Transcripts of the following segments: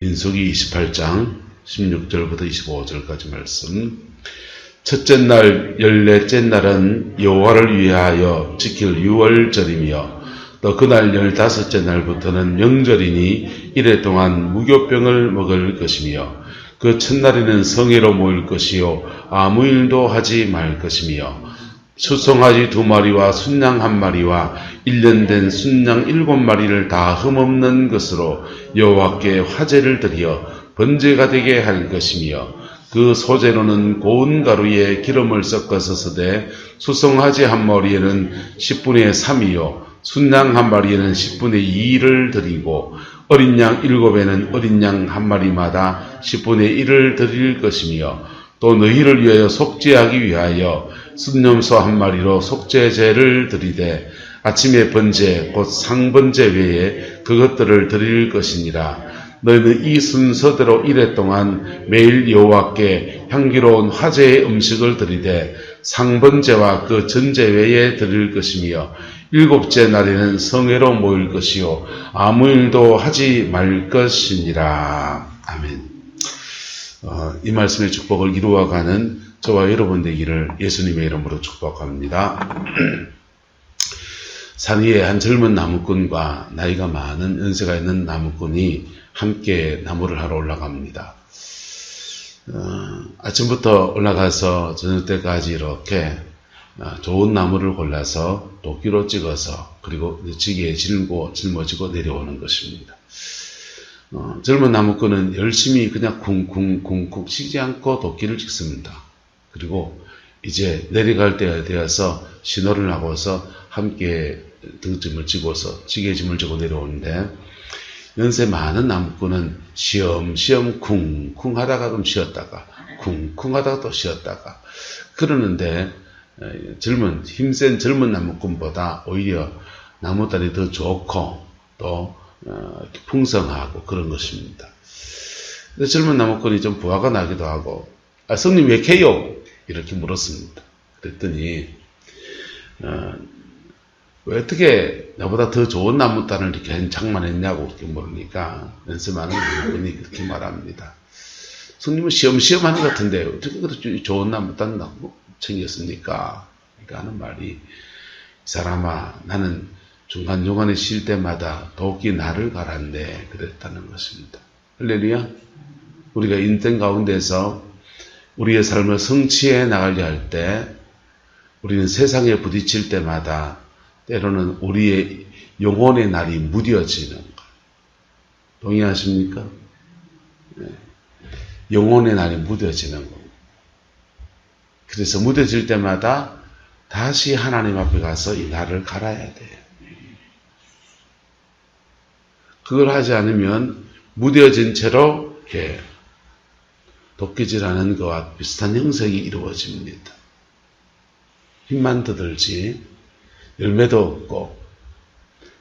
민수기 28장 16절부터 25절까지 말씀. 첫째 날 열넷째 날은 여호와를 위하여 지킬 유월절이며 또 그날 15째 날부터는 명절이니 이래 동안 무교병을 먹을 것이며 그 첫날에는 성회로 모일 것이요 아무 일도 하지 말 것이며 수송아지 2마리와 순양 1마리와 1년 된 순양 7마리를 다 흠없는 것으로 여호와께 화제를 드려 번제가 되게 할 것이며 그 소재로는 고운 가루에 기름을 섞어서 쓰되 수송아지 1마리에는 10분의 3이요 순양 1마리에는 10분의 2를 드리고 어린 양 7에는 어린 양 1마리마다 10분의 1을 드릴 것이며 또 너희를 위하여 속죄하기 위하여 순염소 1마리로 속죄제를 드리되 아침에 번제 곧 상번제 외에 그것들을 드릴 것이니라. 너희는 이 순서대로 이래 동안 매일 여호와께 향기로운 화제의 음식을 드리되 상번제와 그 전제 외에 드릴 것이며 7째 날에는 성회로 모일 것이요 아무 일도 하지 말 것이니라. 아멘. 이 말씀의 축복을 이루어가는 저와 여러분 되기를 예수님의 이름으로 축복합니다. 산 위에 한 젊은 나무꾼과 나이가 많은 연세가 있는 나무꾼이 함께 나무를 하러 올라갑니다. 아침부터 올라가서 저녁 때까지 이렇게 좋은 나무를 골라서 도끼로 찍어서 그리고 지게에 짊어지고 내려오는 것입니다. 젊은 나무꾼은 열심히 그냥 쿵쿵쿵쿵 쉬지 않고 도끼를 찍습니다. 그리고 이제 내려갈 때가 되어서 신호를 하고서 함께 등짐을 지고서 지게짐을 지고 내려오는데 연세 많은 나무꾼은 시험시험 쿵쿵 하다가 좀 쉬었다가 쿵쿵 하다가 또 쉬었다가 그러는데 힘센 젊은 나무꾼보다 오히려 나무다리 더 좋고 또 풍성하고 그런 것입니다. 젊은 나무꾼이 좀 부하가 나기도 하고 성님 왜 캐요? 이렇게 물었습니다. 그랬더니 왜 어떻게 나보다 더 좋은 나무단을 이렇게 장만했냐고 이렇게 물으니까 연세 많은 나무꾼이 그렇게 말합니다. 성님은 시험시험 하는 것 같은데 어떻게 그렇게 좋은 나무단 챙겼습니까? 그러니까 하는 말이 이 사람아 나는 중간중간에 쉴 때마다 도끼 나를 갈았네 그랬다는 것입니다. 할렐루야. 우리가 인생 가운데서 우리의 삶을 성취해 나가려 할 때 우리는 세상에 부딪힐 때마다 때로는 우리의 영혼의 날이 무뎌지는 것. 동의하십니까? 네. 영혼의 날이 무뎌지는 것. 그래서 무뎌질 때마다 다시 하나님 앞에 가서 이 날을 갈아야 돼요. 그걸 하지 않으면 무뎌진 채로 이렇게 도끼질하는 것과 비슷한 형성이 이루어집니다. 힘만 더 들지 열매도 없고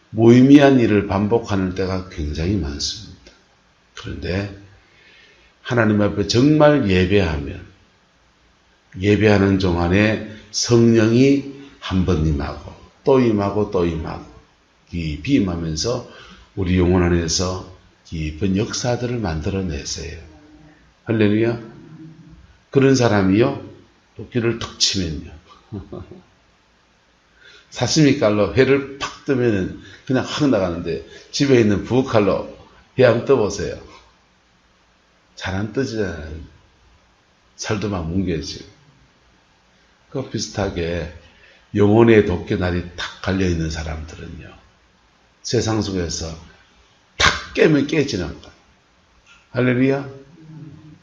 무의미한 일을 반복하는 때가 굉장히 많습니다. 그런데 하나님 앞에 정말 예배하는 동안에 성령이 한 번 임하고 또 임하고 또 임하고 깊이 임하면서 우리 영혼 안에서 깊은 역사들을 만들어내세요. 할렐루야. 그런 사람이요 도끼를 툭 치면요 사시미 칼로 회를 팍 뜨면은 그냥 확 나가는데 집에 있는 부엌칼로 회 한번 떠보세요. 잘 안 뜨지잖아요. 살도 막 뭉개지고. 그 비슷하게 영혼의 도끼날이 탁 갈려있는 사람들은요 세상 속에서 탁 깨면 깨지는 것. 할렐루야.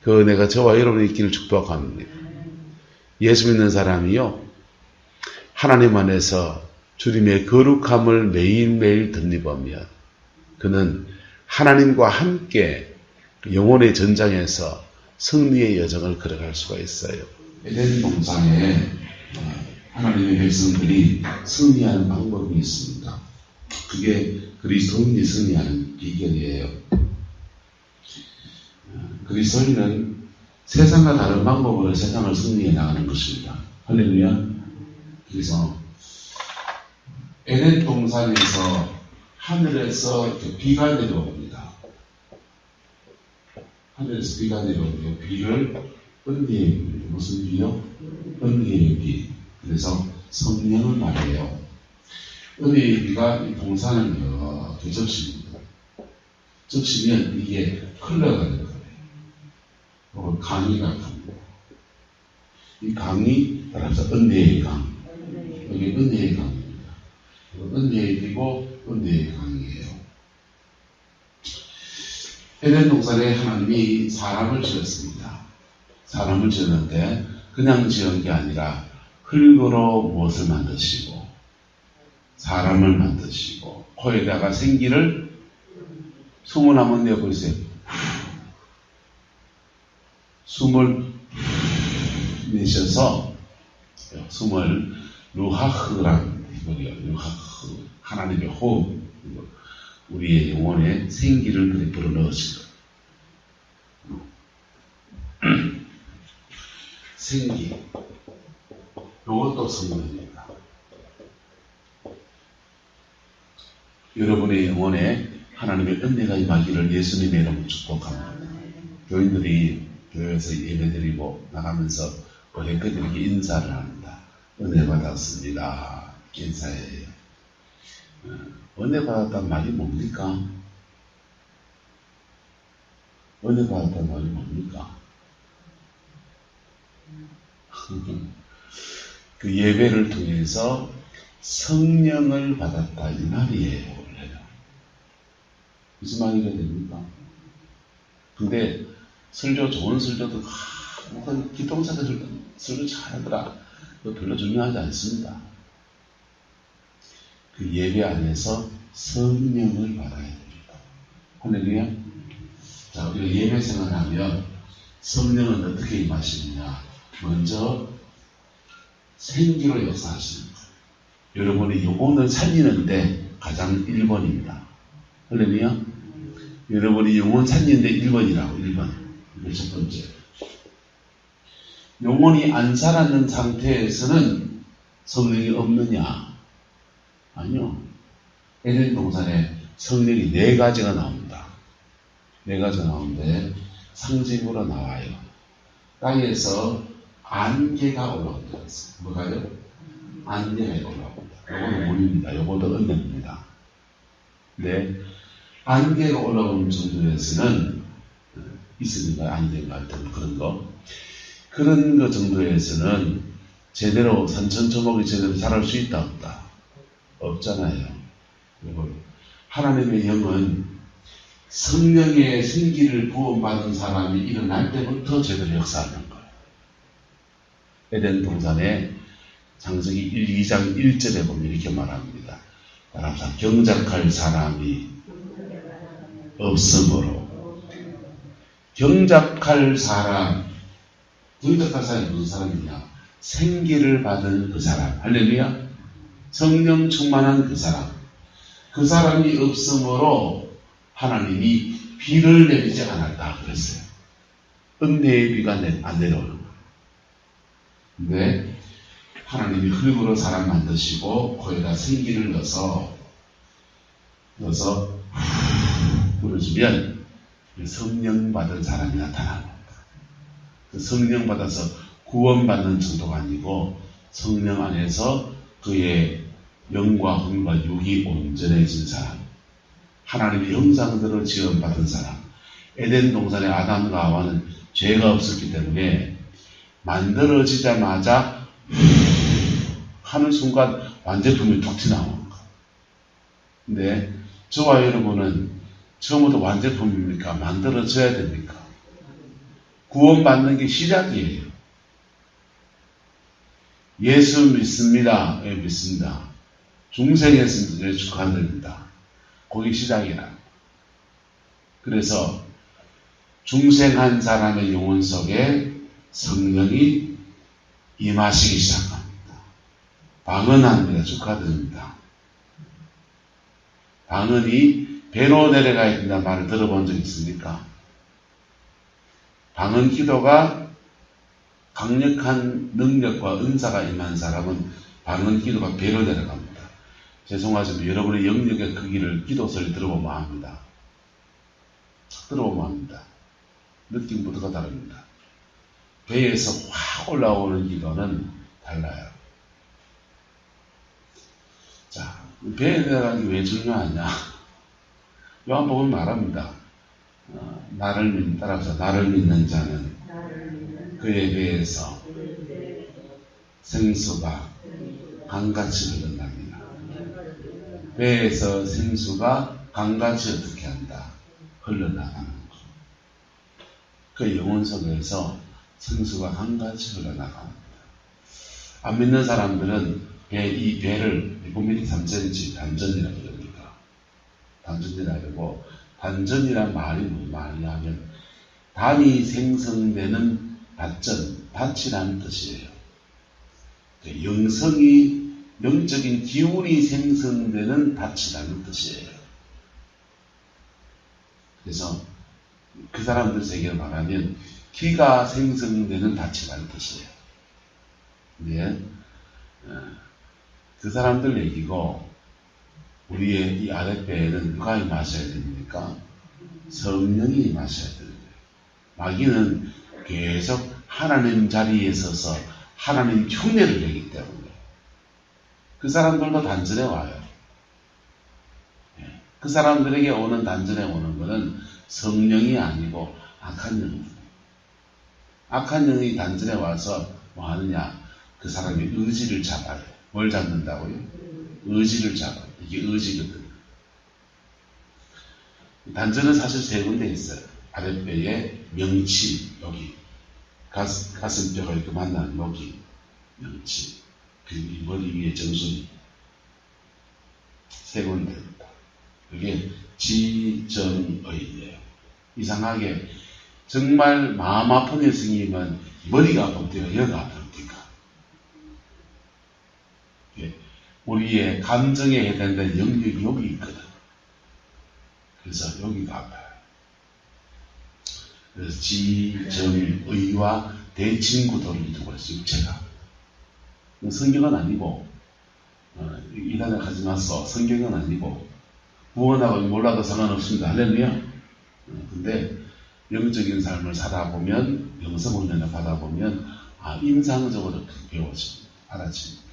그 은혜가 저와 여러분의 있기를 축복합니다. 예수 믿는 사람이요 하나님 안에서 주님의 거룩함을 매일매일 덧입으면 그는 하나님과 함께 영혼의 전장에서 승리의 여정을 걸어갈 수가 있어요. 에덴 동산에 하나님의 백성들이 승리하는 방법이 있습니다. 그게 그리스도인이 승리하는 비결이에요. 그리스도인은 세상과 다른 방법으로 세상을 승리해 나가는 것입니다. 할렐루야. 그래서 에덴 동산에서 하늘에서 비가 내려옵니다. 하늘에서 비가 내려오는데 비를 은혜의 비, 무슨 비요? 은혜의 비. 그래서 성령을 말해요. 은혜의 비가 이 동사는 이렇게 적십니다. 적시면 이게 흘러가는 거예요. 강이가 갑니다. 이 강이 따라서 은혜의 강. 여기 은혜의 강입니다. 은혜의 비고 은혜의 강이에요. 에덴 동산에 하나님이 사람을 지었습니다. 사람을 지었는데 그냥 지은 게 아니라 흙으로 무엇을 만드시고 사람을 만드시고 코에다가 생기를 숨을 한번 내보세요. 숨을 내셔서 숨을 루하흐란 이거요. 루하흐 하나님의 호흡 우리의 영혼에 생기를 그리 불어넣으신 거예요. 생기 이것도 성령입니다. 여러분의 영혼에 하나님의 은혜가 임하기를 예수님의 이름으로 축복합니다. 교인들이 교회에서 예배드리고 나가면서 고객들에게 인사를 합니다. 은혜 받았습니다. 인사해요. 은혜 받았다는 말이 뭡니까? 은혜 받았다는 말이 뭡니까? 그 예배를 통해서 성령을 받았다 이 말이에요. 원래는 무슨 말이 됩니까? 근데 설교 좋은 설교도 기독자들 설교 잘하더라. 그거 별로 중요하지 않습니다. 그 예배 안에서 성령을 받아야 됩니다. 할렐루야. 자, 우리가 예배 생활하면 성령은 어떻게 임하시느냐? 먼저 생기로 역사하시는 거예요. 여러분이 영혼을 살리는데 가장 1번입니다. 할렐루야. 여러분이 영혼 살리는데 1번이라고 1번. 이게 첫 번째. 영혼이 안 살았는 상태에서는 성령이 없느냐? 아니요. 에덴 동산에 성령이 4가지가 나옵니다. 4가지가 나오는데 상징으로 나와요. 땅에서 안개가 올라온다. 뭐가요? 안개가 올라옵니다. 요거는 물입니다. 요거도 은혜입니다. 네. 안개가 올라오는 정도에서는 있으니까 안개가 하여튼 그런 거. 그런 거 정도에서는 제대로 산천초목이 제대로 자랄 수 있다 없다? 없잖아요. 하나님의 영은 성령의 생기를 부어받은 사람이 일어날 때부터 제대로 역사하는 거예요. 에덴 동산에 창세기 1, 2장 1절에 보면 이렇게 말합니다. 따라서 경작할 사람이 없으므로. 경작할 사람이 무슨 사람이냐? 생기를 받은 그 사람. 할렐루야. 성령 충만한 그 사람. 그 사람이 없으므로 하나님이 비를 내리지 않았다 그랬어요. 은혜의 비가 안 내려오는 거예요. 근데 하나님이 흙으로 사람 만드시고 거기다 생기를 넣어서 불어주면 성령 받은 사람이 나타나는 겁니다. 그 성령 받아서 구원받는 정도가 아니고 성령 안에서 그의 영과魂과 육이 온전해진 사람, 하나님의 형상대로 지원받은 사람. 에덴 동산의 아담과 하와는 죄가 없었기 때문에 만들어지자마자 하는 순간 완제품이 툭 튀어나오는 거예요. 근데 저와 여러분은 처음부터 완제품입니까? 만들어져야 됩니까? 구원받는 게 시작이에요. 예수 믿습니다. 예, 믿습니다. 중생했습니다. 축하드립니다. 거기 시작이라. 그래서 중생한 사람의 영혼 속에 성령이 임하시기 시작합니다. 방언합니다. 축하드립니다. 방언이 배로 내려가야 된다는 말을 들어본 적 있습니까? 방언 기도가 강력한 능력과 은사가 임한 사람은 방언 기도가 배로 내려갑니다. 죄송하지만 여러분의 영역의 크기를 기도 소리 들어보면 압니다. 들어보면 압니다. 느낌부터가 다릅니다. 배에서 확 올라오는 기도는 달라요. 자, 배에 들어가는 게 왜 중요하냐? 요한복음 말합니다. 따라서 나를 믿는 자는 그의 배에서 생수가 강같이 흐른답니다. 배에서 생수가 강같이 어떻게 한다? 흘러나가는 것. 그 영혼 속에서 생수가 강같이 흘러나갑니다. 안 믿는 사람들은 이 배를 9mm 3cm 단전이라고 그럽니다. 단전이라고 단전이란 말이 무슨 말이냐면 단이 생성되는 밭전, 밭이라는 뜻이에요. 영적인 기운이 생성되는 밭이라는 뜻이에요. 그래서 그 사람들 세계를 말하면 기가 생성되는 밭이라는 뜻이에요. 네. 그 사람들 얘기고 우리의 이 아랫배에는 누가 마셔야 됩니까? 성령이 마셔야 됩니다. 마귀는 계속 하나님 자리에 서서 하나님 흉내를 내기 때문에 그 사람들도 단전에 와요. 그 사람들에게 오는 단전에 오는 것은 성령이 아니고 악한 영입니다. 악한 영이 단전에 와서 뭐 하느냐? 그 사람의 의지를 잡아요. 뭘 잡는다고요? 의지를 잡아요. 이게 의지거든. 단전은 사실 세 군데 있어요. 아랫배에 명치, 여기. 가슴뼈가 이렇게 만나는 여기. 명치. 그리고 머리 위에 정수리. 세 군데입니다. 그게 지정의예요. 이상하게 정말 마음 아픈 예수님은 머리가 아픕니까? 여기가 아픕니까? 우리의 감정에 해당되는 영역이 여기 있거든. 그래서 여기가 아파요. 그래서 지정의와 대친구도를 두고 있어요. 육체가. 성경은 아니고 이단에 가지 마서. 성경은 아니고 구원하고 몰라도 상관없습니다. 할렐루야. 근데 영적인 삶을 살아보면 영성훈련을 받아보면 임상적으로 배워집니다. 알아집니다.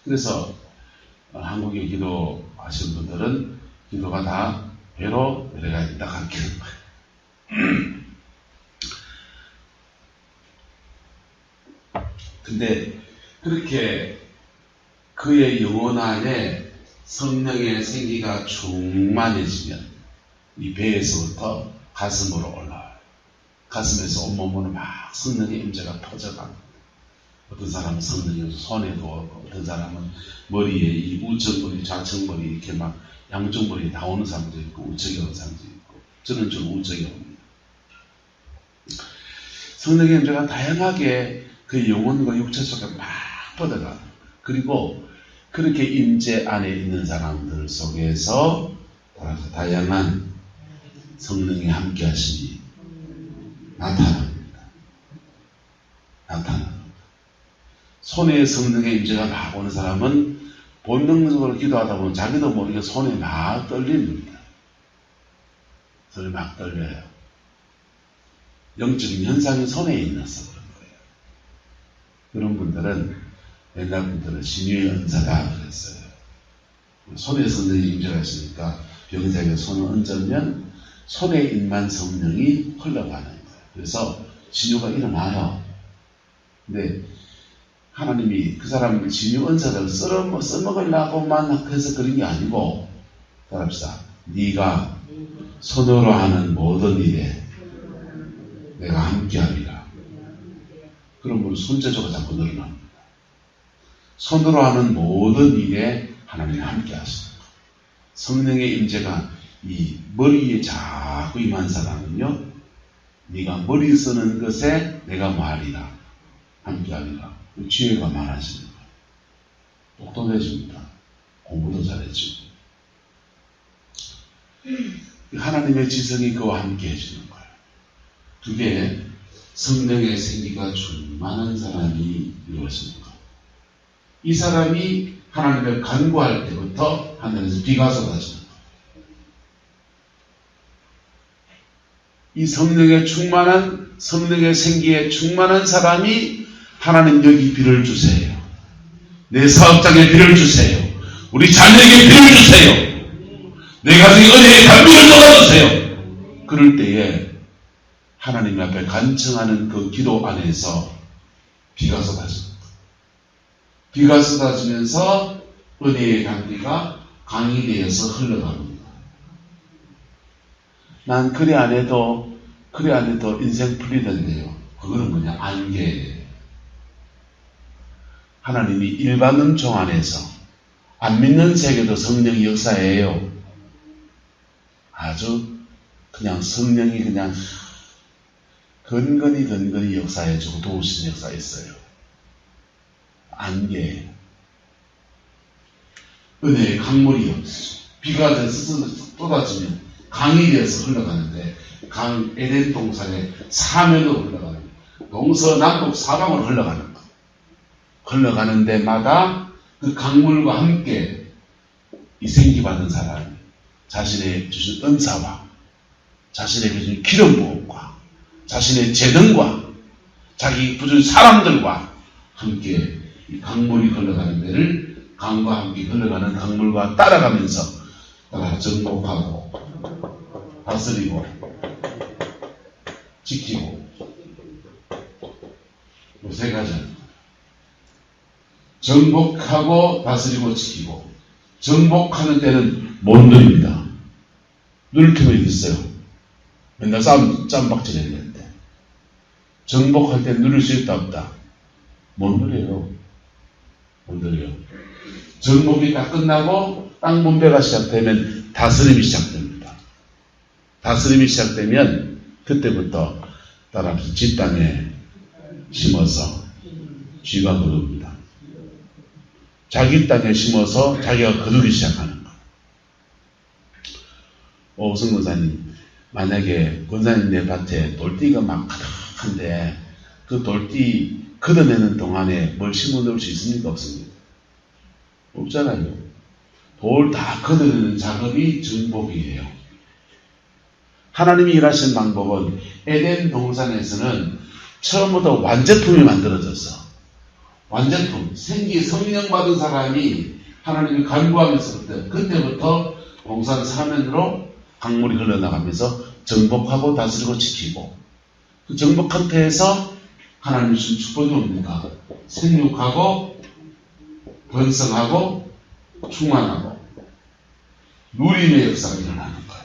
그래서 한국에 기도하신 분들은 기도가 다 배로 내려가야 된다 가르치는 거예요. 근데 그렇게 그의 영혼 안에 성령의 생기가 충만해지면 이 배에서부터 가슴으로 올라와요. 가슴에서 온몸으로 막 성령의 임재가 퍼져갑니다. 어떤 사람은 성령이 손에도 오고, 어떤 사람은 머리에 이 우측머리, 좌측머리 이렇게 막 양쪽 머리 다 오는 사람도 있고, 우측에 오는 사람도 있고, 저는 좀 우측에 옵니다. 성령의 임재가 다양하게 그 영혼과 육체 속에 막 뻗어가. 그리고 그렇게 임재 안에 있는 사람들 속에서 다양한 성령이 함께 하시니 나타납니다. 나타납니다. 손에 성령의 임재가 막 오는 사람은 본능적으로 기도하다 보면 자기도 모르게 손에 막 떨립니다. 손이 막 떨려요. 영적인 현상이 손에 있어서 그런 거예요. 그런 분들은 옛날 분들은 신유의 은사다 그랬어요. 손에 성령이 임재가 있으니까 병자에게 손을 얹으면 손에 임한 성령이 흘러가는 거예요. 그래서 신유가 일어나요. 근데 하나님이 그 사람 신유 은사를 써먹으려고만 해서 그런 게 아니고, 따라합시다. 네가 손으로 하는 모든 일에 내가 함께하리라. 그러면 손재주가 자꾸 늘어납니다. 손으로 하는 모든 일에 하나님이 함께하십니다. 성령의 임재가 이 머리에 자꾸 임한 사람은요, 네가 머리 쓰는 것에 내가 뭐하리라? 함께하리라. 지혜가 많아지는 거예요. 똑똑해집니다. 공부도 잘해지고. 하나님의 지성이 그와 함께 해주는 거예요. 그게 성령의 생기가 충만한 사람이 이루어지는 거예요. 이 사람이 하나님을 간구할 때부터 하늘에서 비가 쏟아지는 거예요. 이 성령의 충만한, 성령의 생기에 충만한 사람이 하나님 여기 비를 주세요. 내 사업장에 비를 주세요. 우리 자녀에게 비를 주세요. 내 가정의 은혜의 감비를 쏟아주세요. 그럴 때에 하나님 앞에 간청하는 그 기도 안에서 비가 쏟아집니다. 비가 쏟아지면서 은혜의 감비가 강이 되어서 흘러갑니다. 난 그래 안 해도 인생 풀리던데요. 그거는 뭐냐? 안개예요. 하나님이 일반 은총 안에서 안 믿는 세계도 성령이 역사해요. 아주 그냥 성령이 그냥 근근히 역사해주고 도우시는 역사가 있어요. 안개예요. 은혜의 강물이 없어요. 비가 쏟아지면 강이 되어서 흘러가는데 강 에덴 동산의 사면으로 흘러가는 동서남북 사방으로 흘러가는 거. 흘러가는 데마다 그 강물과 함께 이 생기받은 사람이 자신의 주신 은사와 자신에게 주신 기름 부음과 자신의 재능과 자기 부준 사람들과 함께 이 강물이 흘러가는 데를 강과 함께 흘러가는 강물과 따라가면서 정복하고 다스리고 지키고 세 가지. 정복하고 다스리고 지키고. 정복하는 때는 못 누립니다. 누릴 필요가 있어요. 맨날 짬박질 해야 되는데. 정복할 때 누릴 수 있다 없다? 못 누려요. 못 누려요. 정복이 다 끝나고 땅 분배가 시작되면 다스림이 시작됩니다. 다스림이 시작되면 그때부터 따라서 지 땅에 심어서 쥐가 거둡니다. 자기 땅에 심어서 자기가 거두기 시작하는 거. 오승 권사님, 만약에 권사님네 밭에 돌띠가 막 가득한데 그 돌띠 걷어내는 동안에 뭘 심어 넣을 수 있습니까? 없습니까? 없잖아요. 돌 다 걷어내는 작업이 정복이에요. 하나님이 일하시는 방법은 에덴 동산에서는 처음부터 완제품이 만들어졌어. 완제품, 성령 받은 사람이 하나님이 간구하면서부터 그때부터 동산 사면으로 강물이 흘러나가면서 정복하고 다스리고 지키고 그 정복 상태에서 하나님이 주신 축복이 옵니다. 생육하고 번성하고 충만하고 누림의 역사가 일어나는 거예요.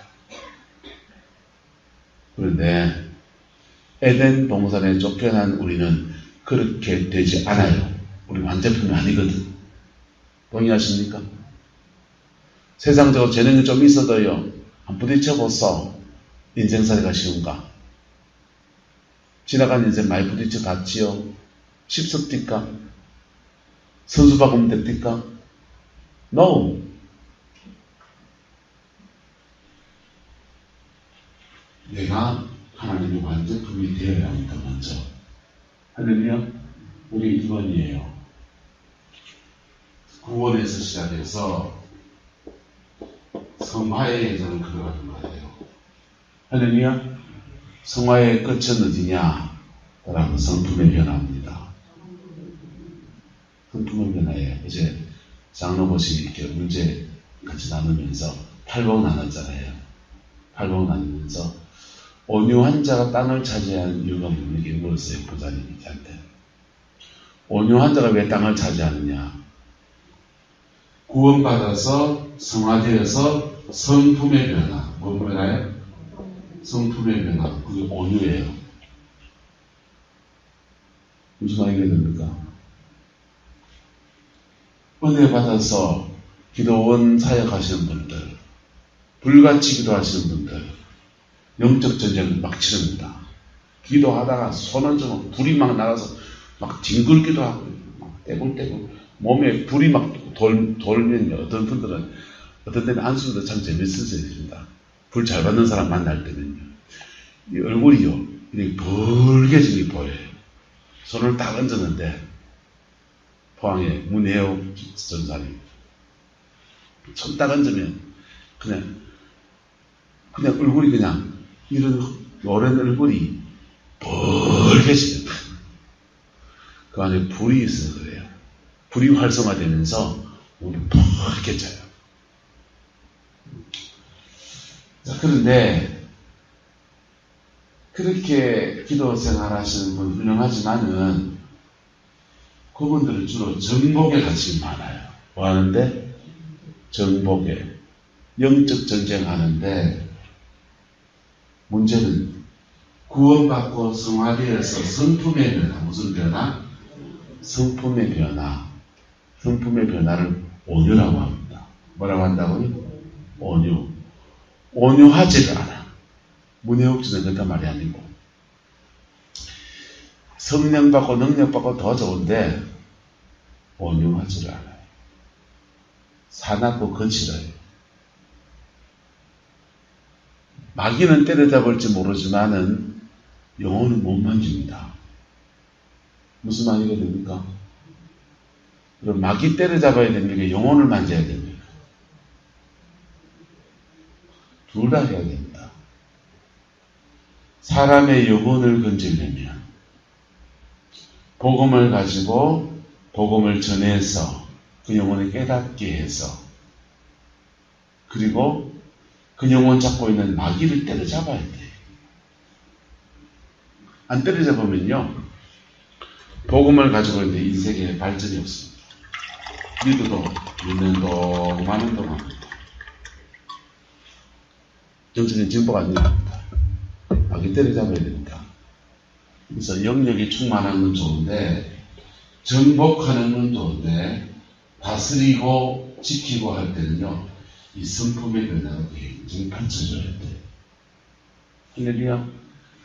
그런데 에덴 동산에 쫓겨난 우리는 그렇게 되지 않아요. 우리 완제품이 아니거든. 동의하십니까? 세상적으로 재능이 좀 있어도요. 한 부딪혀보소. 인생살이가 쉬운가? 지나간 인생 많이 부딪혀 봤지요? 십석뛸까? 선수 바꾸면 됩니까? No. 내가 하나님의 완제품이 되어야 합니다. 먼저. 할렐루야. 우리 2번이에요. 구원에서 시작해서 성화의 예정을 걸어가는 거예요. 할렐루야. 성화의 끝은 어디냐? 라고 성품의 변화입니다. 성품의 변화에 이제 장로봇이 이렇게 문제 같이 나누면서 8복 나눴잖아요. 8복 나누면서 온유한 자가 땅을 차지하는 이유가 뭡니까? 물었어요. 부자님한테. 온유한 자가 왜 땅을 차지하느냐? 구원받아서 성화되어서 성품의 변화. 뭔 변화예요? 성품의 변화. 그게 온유예요. 무슨 말이 됩니까? 은혜 받아서 기도원 사역하시는 분들, 불같이 기도하시는 분들, 영적 전쟁을 막 치릅니다. 기도하다가 손을 좀 불이 막 나가서 막 뒹굴기도 하고 막 떼굴떼굴 몸에 불이 막 돌면 어떤 분들은 어떤 때는 안수도 참 재밌으십니다. 불 잘 받는 사람 만날 때는요. 이 얼굴이요 이렇게 벌게진 게 보여요. 손을 딱 얹었는데 포항에 문혜옥 전사님 손 딱 얹으면 그냥 얼굴이 그냥 이런 노란 얼굴이 벌개지는 거예요. 그 안에 불이 있어서 그래요. 불이 활성화되면서 눈이 벌개져요. 자, 그런데 그렇게 기도 생활하시는 분 훌륭하지만은 그분들은 주로 정복에 관심이 많아요. 뭐 하는데? 정복에. 영적 전쟁하는데 문제는 구원받고 성화되어서 성품의 변화. 무슨 변화? 성품의 변화. 성품의 변화를 온유라고 합니다. 뭐라고 한다고요? 온유. 온유하지가 않아. 문해옥지는 그렇단 말이 아니고. 성령 받고 능력 받고 더 좋은데 온유하지를 않아요. 사납고 거칠어요. 마귀는 때려잡을지 모르지만은 영혼은 못 만집니다. 무슨 말이가 됩니까? 그럼 마귀 때려잡아야 되는 게 영혼을 만져야 됩니다. 둘 다 해야 됩니다. 사람의 영혼을 건지려면 복음을 가지고 복음을 전해서 그 영혼을 깨닫게 해서 그리고 그 영혼 잡고 있는 마귀를 때려잡아야 돼요. 안 때려잡으면요 복음을 가지고 있는데 인생에 발전이 없습니다. 믿어도 믿는 동안은 동안입니다. 정신의 진보가 안 됩니다. 마귀 때려잡아야 됩니다. 그래서 영역이 충만한 건 좋은데 정복하는 건 좋은데 다스리고 지키고 할 때는요 이 성품의 변화가 굉장히 받쳐줘야 돼요. 할렐루야.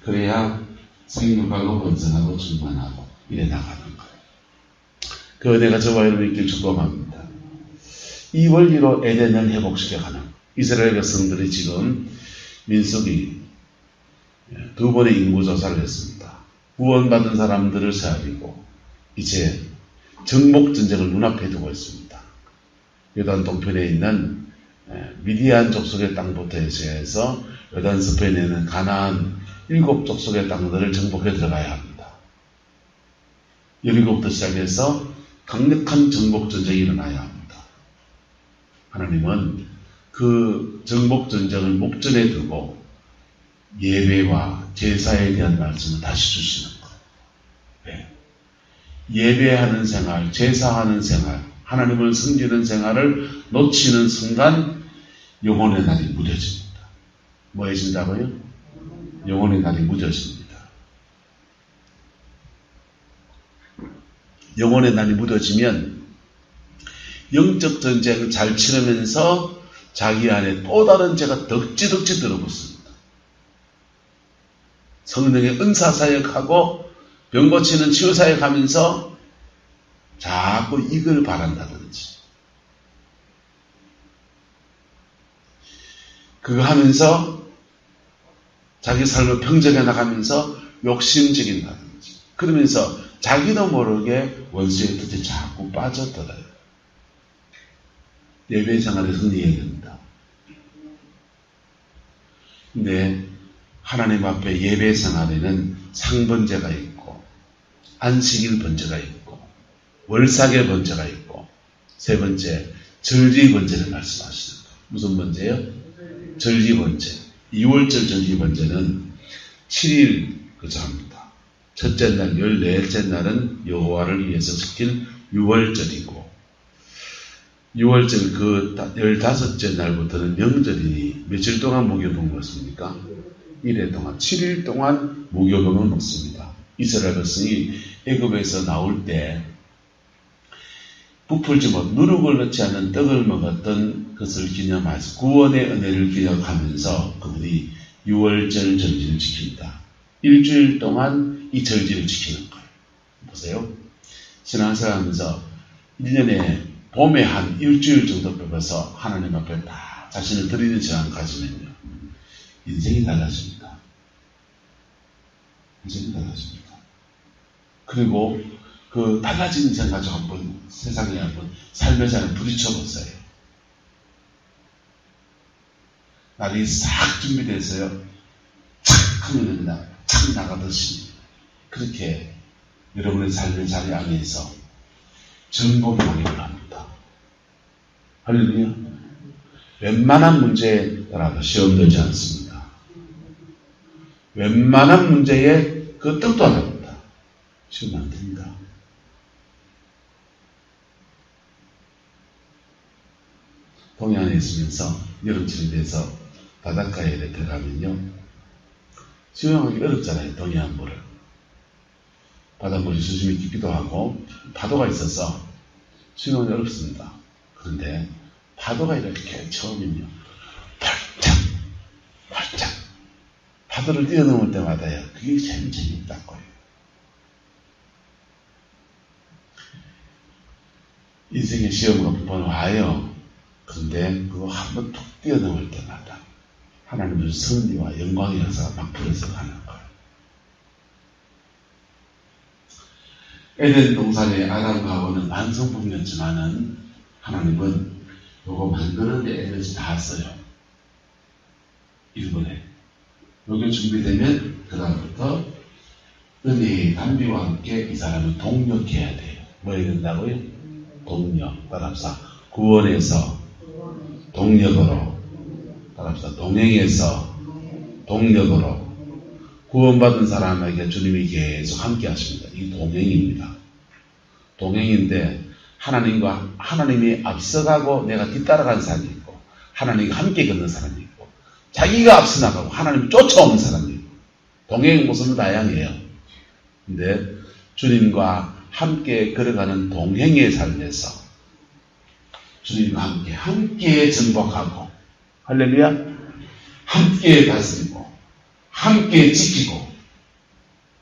그래야 생육하고 번성하고 충만하고 이래 나가는 거예요. 그 은혜가 저와 여러분 있길 축복합니다. 이 원리로 에덴을 회복시켜가는 이스라엘 백성들이 지금 민수기 2번의 인구조사를 했습니다. 구원받은 사람들을 세하리고 이제 정복전쟁을 눈앞에 두고 있습니다. 요단 동편에 있는 미디안 족속의 땅부터 시작해서 요단 서편에 있는 가나안 7 족속의 땅들을 정복해 들어가야 합니다. 17부터 시작해서 강력한 정복전쟁이 일어나야 합니다. 하나님은 그 정복전쟁을 목전에 두고 예배와 제사에 대한 말씀을 다시 주시는 거예요. 네. 예배하는 생활, 제사하는 생활, 하나님을 섬기는 생활을 놓치는 순간 영혼의 날이 무뎌집니다. 뭐 해진다고요? 영혼의 날이 무뎌집니다. 영혼의 날이 무뎌지면 영적 전쟁을 잘 치르면서 자기 안에 또 다른 죄가 덕지덕지 들어붙습니다. 성령의 은사 사역하고 병 고치는 치유 사역하면서 자꾸 이걸 바란다든지 그거 하면서 자기 삶을 평정해 나가면서 욕심적인다든지 그러면서 자기도 모르게 원수의 뜻에 자꾸 빠져들어요. 예배 생활에 승리해야 됩니다. 근데 하나님 앞에 예배 생활에는 상번제가 있고 안식일 번제가 있고 월삭의 번제가 있고 세 번째 절기 번제를 말씀하시는 거예요. 무슨 번제요? 절기 번제. 2월절 절기 번제는 7일 그저 합니다. 첫째 날 14일째 날은 여호와를 위해서 지킨 6월절이고 6월절 그 15째 날부터는 명절이니 며칠 동안 무교병 먹습니까? 1회 동안 7일 동안 무교병을 먹습니다. 이스라엘 백성이 애굽에서 나올 때 부풀지 못 누룩을 넣지 않은 떡을 먹었던 것을 기념하여서 구원의 은혜를 기억하면서 그들이 6월절 절기를 지킵니다. 일주일 동안 이 절기를 지키는 거예요. 보세요. 신앙생활하면서 1년에 봄에 한 일주일 정도 빼서 하나님 앞에 다 자신을 드리는 시간 가지면요. 인생이 달라집니다. 인생이 달라집니다. 그리고 그 달라진 인생 가지고 한번 세상에 한번 살면서 한번 부딪혀보세요. 날이 싹 준비돼서요. 착 하면 그냥 착 나가듯이 그렇게 여러분의 삶의 자리 안에서 정복이 오기를 합니다. 할렐루야. 웬만한 문제라도 시험 되지 않습니다. 웬만한 문제에 그 뜻도 안 합니다. 시험 안 됩니다. 동해안에 있으면서 여름철이 돼서 바닷가에 들어가면요, 수영하기 어렵잖아요. 동해안 물을. 바닷물이 수심이 깊기도 하고 파도가 있어서 수영하기 어렵습니다. 그런데 파도가 이렇게 처음이면요, 활짝 파도를 뛰어넘을 때마다요, 그게 제일 재밌다고요. 인생의 시험은 한번 와요. 그런데 그거 한번 툭 뛰어넘을 때마다 하나님의 섭리와 영광의 역사가 막 불어서 가는 거예요. 에덴 동산의 아담과 하와는 완성품이었지만은 하나님은 요거 만드는데 에너지 다 써요. 일본에. 요게 준비되면 그 다음부터 은혜의 담비와 함께 이 사람은 동력해야 돼요. 뭐 해야 된다고요? 동력. 따라합시다. 구원에서 동력으로, 따라합시다. 동행에서 동력으로. 구원받은 사람에게 주님이 계속 함께 하십니다. 이게 동행입니다. 동행인데 하나님이 앞서가고 내가 뒤따라가는 사람이 있고, 하나님과 함께 걷는 사람이 있고, 자기가 앞서 나가고 하나님이 쫓아오는 사람이 있고, 동행 모습은 다양해요. 근데 주님과 함께 걸어가는 동행의 삶에서 주님과 함께 전복하고, 할렐루야, 함께 다스리고 함께 지키고,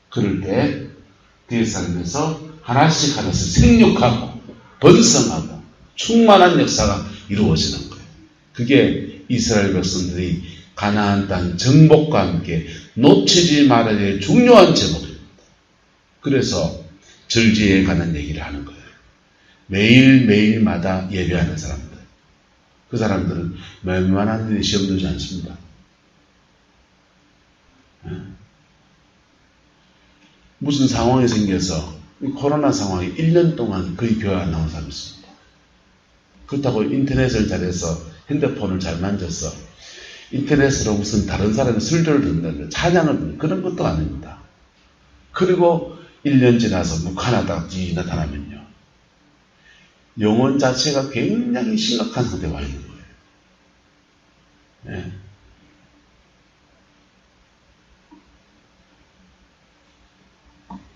그럴 때 그의 삶에서 하나씩 생육하고 번성하고 충만한 역사가 이루어지는 거예요. 그게 이스라엘 백성들이 가나안 땅 정복과 함께 놓치지 말아야 될 중요한 제목입니다. 그래서 절기에 관한 얘기를 하는 거예요. 매일매일마다 예배하는 사람들. 그 사람들은 웬만한 일에 시험 들지 않습니다. 무슨 상황이 생겨서 코로나 상황이 1년 동안 거의 교회 안 나온 사람이 있습니다. 그렇다고 인터넷을 잘해서 핸드폰을 잘 만져서 인터넷으로 무슨 다른 사람의 설교를 듣는, 찬양을 듣는 그런 것도 아닙니다. 그리고 1년 지나서 묵하나다가 뒤 나타나면요, 영혼 자체가 굉장히 심각한 상태에 와 있는 거예요. 네.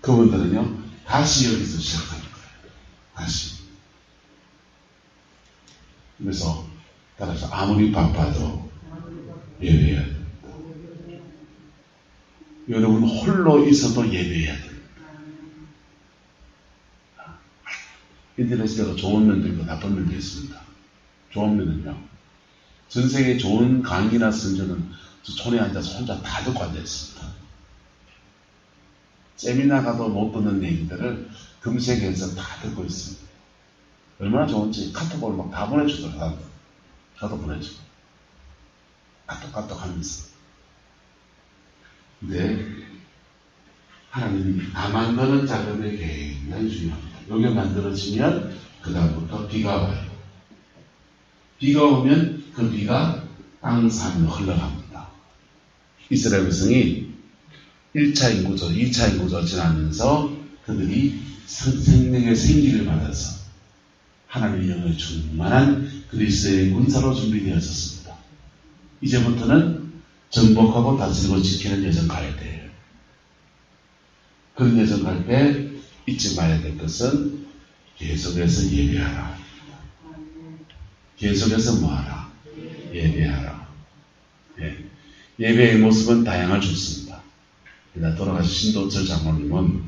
그분들은요, 다시 여기서 시작하는 거예요. 다시. 그래서 따라서 아무리 바빠도 예배해야 됩니다. 여러분 홀로 있어도 예배해야 됩니다. 인터넷에서 좋은 면도 있고 나쁜 면도 있습니다. 좋은 면은요, 전 세계 좋은 강의나 선전은 저 촌에 앉아서 혼자 다 듣고 앉아있습니다. 세미나 가도 못 듣는 얘기들을 검색해서 다 듣고 있습니다. 얼마나 좋은지 카톡을 막 다 보내주더라고요. 저도 보내주고 카톡 하면서. 근데 하나님이 다 만드는 작업이 굉장히 중요합니다. 여기 만들어지면 그 다음부터 비가 와요. 비가 오면 그 비가 땅 산으로 흘러갑니다. 이스라엘 백성이 1차 인구조, 2차 인구조 지나면서 그들이 생명의 생기를 받아서 하나님의 영에 충만한 그리스도의 군사로 준비되었었습니다. 이제부터는 정복하고 다스리고 지키는 여정 가야 돼요. 그런 여정 갈 때 잊지 말아야 될 것은 계속해서 예배하라. 계속해서 뭐하라? 예배하라. 예. 예배의 모습은 다양할 수 있습니다. 돌아가신 신도철 장로님은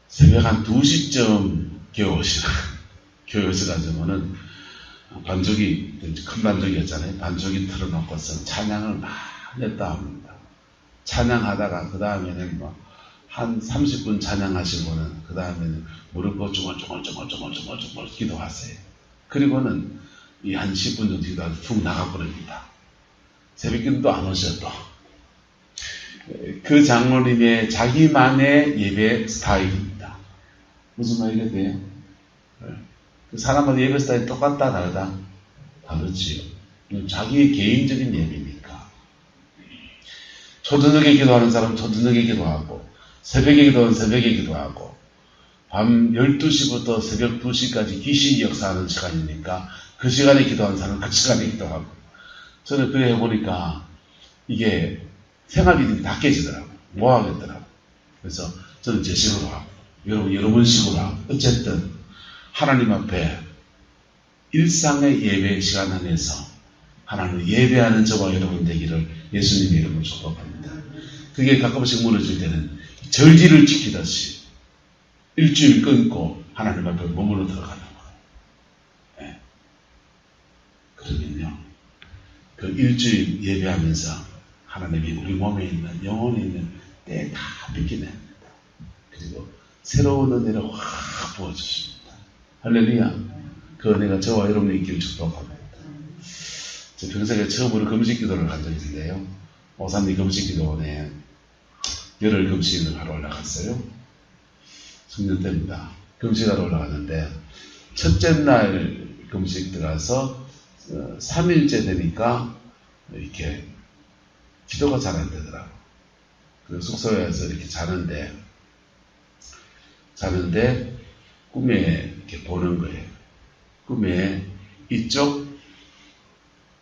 새벽 한 2시쯤 교회 오셔가지고는 반죽이, 큰 반죽이었잖아요. 반죽이 틀어놓고서 찬양을 막 냈다 합니다. 찬양하다가 그 다음에는 뭐 한 30분 찬양하시고는 그 다음에는 무릎 꿇고 중얼중얼 기도하세요. 그리고는 이 한 10분 정도 기도하고 쭉 나가버립니다. 새벽기도도 안 오셔도 그 장로님의 자기만의 예배 스타일입니다. 무슨 말이 돼요? 그 사람마다 예배 스타일이 똑같다 다르다? 다르지요. 자기의 개인적인 예배니까. 초저녁에 기도하는 사람은 초저녁에 기도하고, 새벽에 기도하는 새벽에 기도하고, 밤 12시부터 새벽 2시까지 귀신이 역사하는 시간이니까 그 시간에 기도하는 사람은 그 시간에 기도하고. 저는 그래 해보니까 이게 생활 리듬이 다 깨지더라고요. 뭐 하겠더라고요. 그래서 저는 제 식으로 하고, 여러분 식으로 하고, 어쨌든 하나님 앞에 일상의 예배 시간 안에서 하나님을 예배하는 저와 여러분 되기를 예수님의 이름으로 축복합니다. 그게 가끔씩 무너질 때는 절기를 지키듯이 일주일 끊고 하나님 앞에 몸으로 들어가는 거예요. 네. 그러면요, 그 일주일 예배하면서 하나님이 우리 몸에 있는, 영혼에 있는 때 다 비켜냅니다. 그리고 새로운 은혜를 확 부어주십니다. 할렐루야. 그 은혜가 저와 여러분의 있기를 축복합니다. 저 평생에 처음으로 금식 기도를 한 적이 있는데요. 오산리 금식 기도원에 열흘 금식을 하러 올라갔어요. 성년 때입니다. 금식하러 올라갔는데 첫째 날 금식 들어가서 3일째 되니까 이렇게 기도가 잘 안 되더라고요. 그 숙소에서 이렇게 자는데 꿈에 이렇게 보는 거예요. 꿈에 이쪽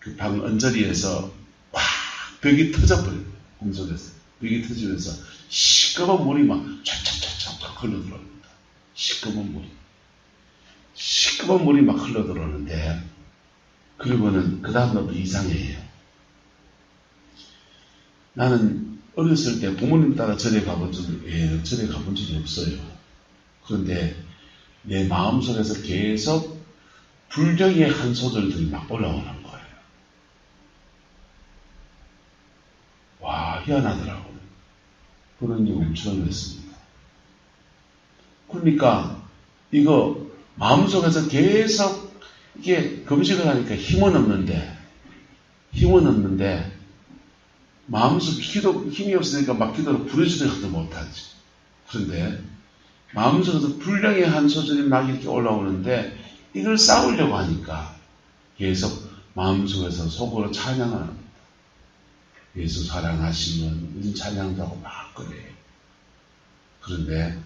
그 방 언저리에서 막 벽이 터져버려요. 꿈속에서 벽이 터지면서 시꺼먼 물이 막 쫙쫙쫙쫙 흘러들어옵니다. 시꺼먼 물이 막 흘러들어오는데, 그리고는 그 다음날부터 이상해요. 나는 어렸을 때 부모님 따라 절에 가본 적이 없어요. 그런데 내 마음속에서 계속 불경의 한 소절들이 막 올라오는 거예요. 와, 희한하더라고요. 그런 경험 처음 했습니다. 그러니까 이거 마음속에서 계속 이게 금식을 하니까 힘은 없는데 마음속 힘이 없으니까 막 기도를 부르지도 못하지. 그런데 마음속에서 불량의 한 소절이 막 이렇게 올라오는데 이걸 싸우려고 하니까 계속 마음속에서 속으로 찬양을 합니다. 예수 사랑하시면 이런 찬양도 하고 막 그래요. 그런데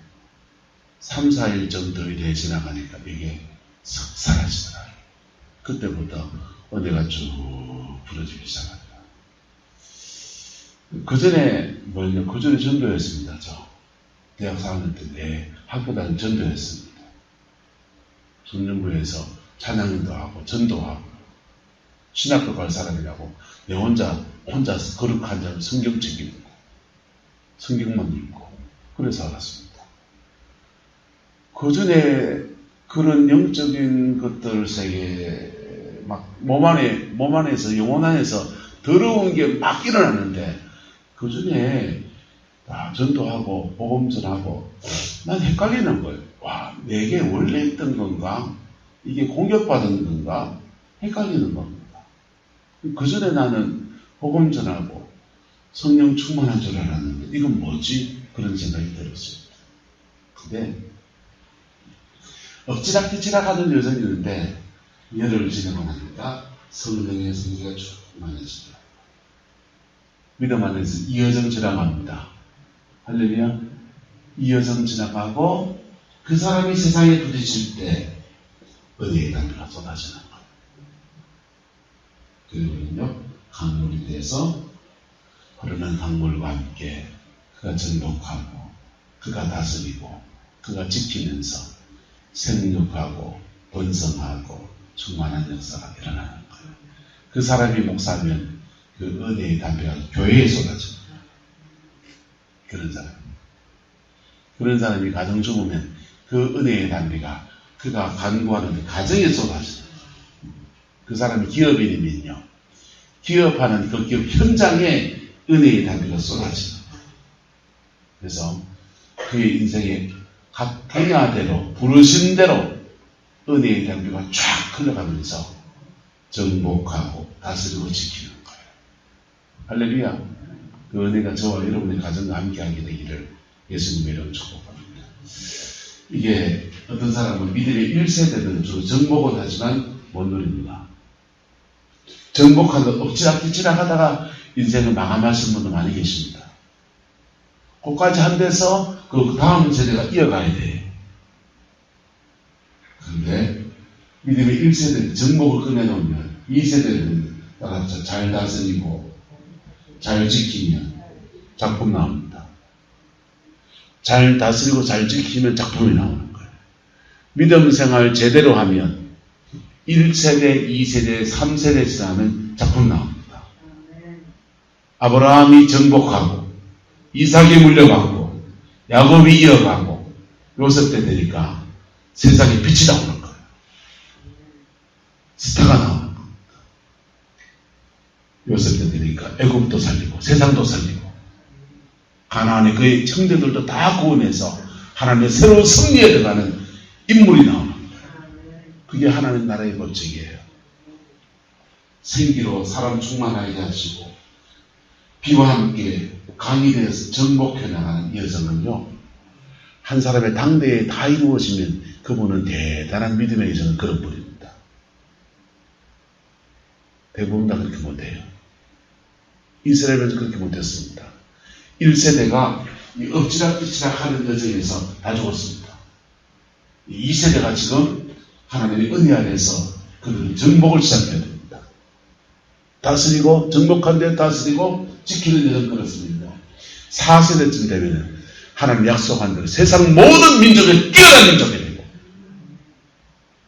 3, 4일 정도 이래 지나가니까 이게 싹 사라지더라고요. 그때부터 은혜가 쭉 부러지기 시작합니다. 그 전에 전도였습니다. 저 대학 4학년 때 학교 다닐 전도했습니다. 청년부에서 찬양인도 하고 전도하고 신학교 갈 사람이라고 내 혼자 거룩한 자로 성경책 읽고 성경만 읽고 그래서 알았습니다. 그 전에 그런 영적인 것들 세계에 막 몸 안에서 영혼 안에서 더러운 게 막 일어났는데 그 전에 전도하고 복음 전하고 난 헷갈리는 거예요. 와, 내게 원래 있던 건가? 이게 공격받은 건가? 헷갈리는 겁니다. 그 전에 나는 복음 전하고 성령 충만한 줄 알았는데 이건 뭐지? 그런 생각이 들었습니다. 근데 엎치락뒤치락 하는 여성이 있는데 열흘 지나고 나니까 성령의 성기가 충만해지더라고요. 믿음 안에서 이 여정 지나갑니다. 할렐루야. 이 여정 지나가고 그 사람이 세상에 부딪힐 때 은혜의 단비가 쏟아지는 거예요. 그리고는요, 강물이 돼서 흐르는 강물과 함께 그가 정복하고 그가 다스리고 그가 지키면서 생육하고 번성하고 충만한 역사가 일어나는 거예요. 그 사람이 목사면 그 은혜의 담배가 교회에 쏟아집니다. 그런 사람이 가정 죽으면 그 은혜의 담배가 그가 간구하는 가정에 쏟아집니다. 그 사람이 기업인이면요, 기업하는 그 기업 현장에 은혜의 담배가 쏟아집니다. 그래서 그의 인생에 각 분야대로 부르신 대로 은혜의 담배가 쫙 흘러가면서 정복하고 다스리고 지키는 거예요. 할렐루야. 그 은혜가 저와 여러분의 가정과 함께하게 되기를 예수님의 이름으로 축복합니다. 이게 어떤 사람은 믿음의 1세대들은 주로 정복은 하지만 못 누립니다. 정복하다 엎치락뒤치락 하다가 인생을 마감하시는 분도 많이 계십니다. 그까지 한 데서 그 다음 세대가 이어가야 돼. 그런데 믿음의 1세대 정복을 꺼내놓으면 2세대는 따라서 잘 다스리고 잘 지키면 작품 나옵니다. 잘 다스리고 잘 지키면 작품이 나오는 거예요. 믿음 생활 제대로 하면 1세대, 2세대, 3세대 지나면 작품 나옵니다. 아브라함이 정복하고 이삭이 물려받고 야곱이 이어가고 요셉 때 되니까 세상에 빛이 나오는 거예요. 스타가 나오는 겁니다. 요셉 때 되니까 애굽도 살리고 세상도 살리고 가나안의 그의 형제들도 다 구원해서 하나님의 새로운 승리에 들어가는 인물이 나오는 거예요. 그게 하나님 나라의 법칙이에요. 생기로 사람 충만하게 하시고 비와 함께 강이 되어서 정복해 나가는 여정은요, 한 사람의 당대에 다 이루어지면 그분은 대단한 믿음의 여정은 그런 분입니다. 대부분 다 그렇게 못해요. 이스라엘은 그렇게 못했습니다. 1세대가 엎치락뒤치락 하는 여정에서 다 죽었습니다. 2세대가 지금 하나님의 은혜 안에서 그들은 정복을 시작해야 됩니다. 다스리고 정복한 데 다스리고 지키는 여정 그렇습니다. 4세대쯤 되면 하나님 약속한 대로 세상 모든 민족에 뛰어난 민족이 되고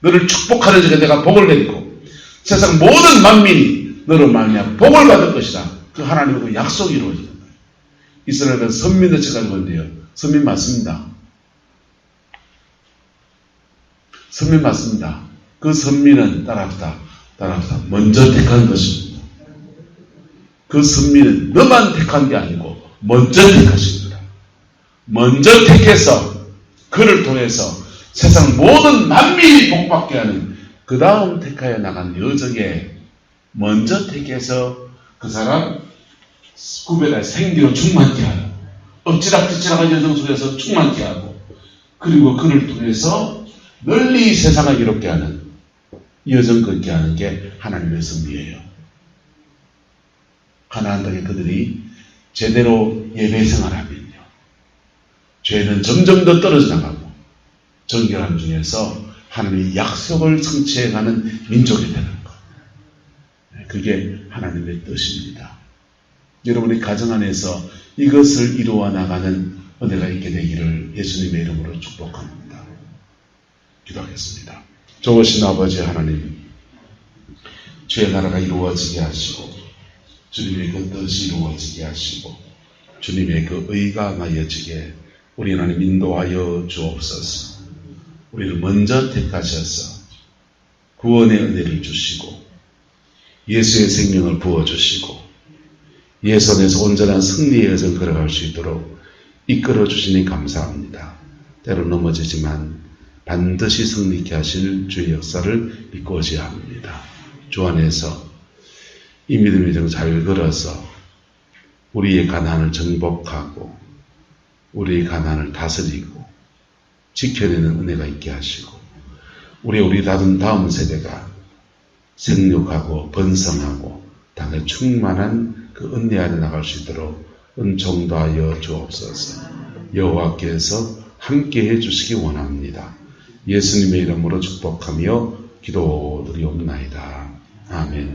너를 축복하는 적에 내가 복을 내리고 세상 모든 만민이 너로 말미암아 복을 받을 것이다. 그 하나님의 그 약속이 이루어지는 거예요. 이스라엘은 선민을 제가 건데요. 선민 맞습니다. 선민 맞습니다. 그 선민은 따라합시다. 먼저 택한 것입니다. 그 선민은 너만 택한 게 아니고 먼저 택하십니다. 먼저 택해서 그를 통해서 세상 모든 만민이 복받게 하는 그 다음 택하여 나간 여정에 먼저 택해서 그 사람 구별할 생기로 충만케 하고 엎치락뒤치락한 여정 속에서 충만케 하고 그리고 그를 통해서 널리 세상을 이롭게 하는 여정 걷게 하는 게 하나님의 섭리예요. 가나안 땅에 그들이 제대로 예배 생활하면요, 죄는 점점 더 떨어져 나가고 정결함 중에서 하나님의 약속을 성취해가는 민족이 되는 것. 그게 하나님의 뜻입니다. 여러분의 가정 안에서 이것을 이루어 나가는 은혜가 있게 되기를 예수님의 이름으로 축복합니다. 기도하겠습니다. 좋으신 아버지 하나님, 주의 나라가 이루어지게 하시고 주님의 그 뜻이 이루어지게 하시고 주님의 그 의가 나여지게 우리 하나님 인도하여 주옵소서. 우리를 먼저 택하셔서 구원의 은혜를 주시고 예수의 생명을 부어주시고 예수 안에서 온전한 승리의 여정 걸어갈 수 있도록 이끌어 주시니 감사합니다. 때로 넘어지지만 반드시 승리케 하실 주의 역사를 믿고 오셔야 합니다. 주 안에서 이 믿음의 정 잘 걸어서 우리의 가난을 정복하고 우리의 가난을 다스리고 지켜내는 은혜가 있게 하시고 우리 다음 세대가 생육하고 번성하고 땅에 충만한 그 은혜 안에 나갈 수 있도록 은총도하여 주옵소서. 여호와께서 함께해 주시기 원합니다. 예수님의 이름으로 축복하며 기도드리옵나이다. 아멘.